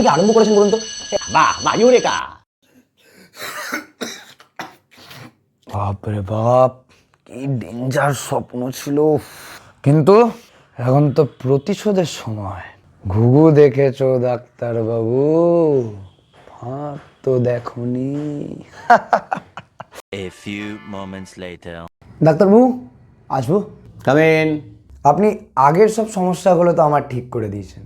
থেকে আরম্ভ করেছেন বলুন তো? বাহ বাহ, ইউরেকা! বাপরে বাপ, কি ডেঞ্জার স্বপ্ন ছিল। কিন্তু এখন তো প্রতিশোধের সময়। ঘুঘু দেখেছো ডাক্তার বাবু, ফাঁক তো দেখনি। A few moments later. ডাক্তারবাবু আসবো? Come in. আপনি আগের সব সমস্যাগুলো তো আমার ঠিক করে দিয়েছেন,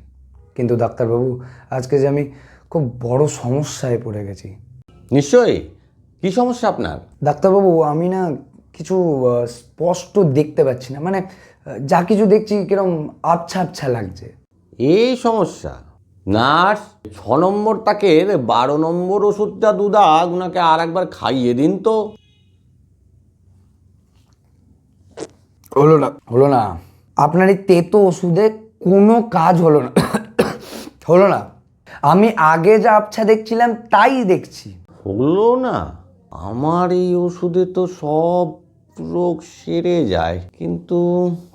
কিন্তু ডাক্তারবাবু আজকে যে আমি খুব বড় সমস্যায় পড়ে গেছি। নিশ্চয়ই, কি সমস্যা আপনার? ডাক্তারবাবু আমি না কিছু স্পষ্ট দেখতে পাচ্ছি না, মানে যা কিছু দেখছি কিরম আবছা আবছা লাগছে। এই সমস্যা? নার্স, 6 নম্বর তাকের 12 নম্বর ওষুধটা দুদাগ ওনাকে আর একবার খাইয়ে দিন তো। হলো না, আপনার এই তেতো ওষুধে কোনো কাজ হলো না। হলো না, আমি আগে যা আবছা দেখছিলাম তাই দেখছি। হলো না? আমার এই ওষুধে তো সব রোগ সেরে যায়, কিন্তু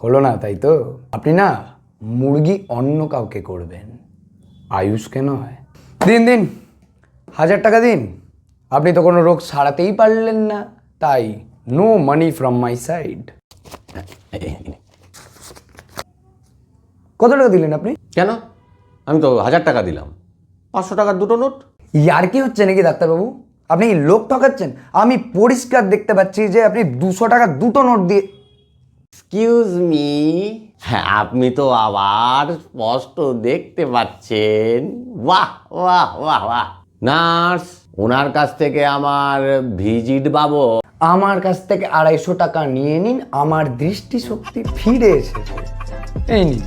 হলো না, তাই তো? আপনি না মুরগি অন্য কাউকে করবেন, আয়ুষকে নয়। দিন দিন, 1000 টাকা দিন। আপনি তো কোনো রোগ সারাতেই পারলেন না, তাই no money from my side. কত টাকা দিলেন আপনি? কেন? আমি তো 1000 টাকা দিলাম। 500 টাকার দুটো নোট। ইয়ার কি হচ্ছে নাকি ডাক্তারবাবু? আপনি কি লোক ঠকাচ্ছেন? আমি পরিষ্কার দেখতে পাচ্ছি যে আপনি 200 টাকা দুটো নোট দিয়ে। এক্সকিউজ মি, হ্যাঁ আপনি তো আবার স্পষ্ট দেখতে পাচ্ছেন। বাহ বাহ বাহ বাহ। নার্স, ওনার কাছ থেকে আমার ভিজিট পাবো? আমার কাছ থেকে 250 টাকা নিয়ে নিন, আমার দৃষ্টিশক্তি ফিরে এসেছে। এই নিন।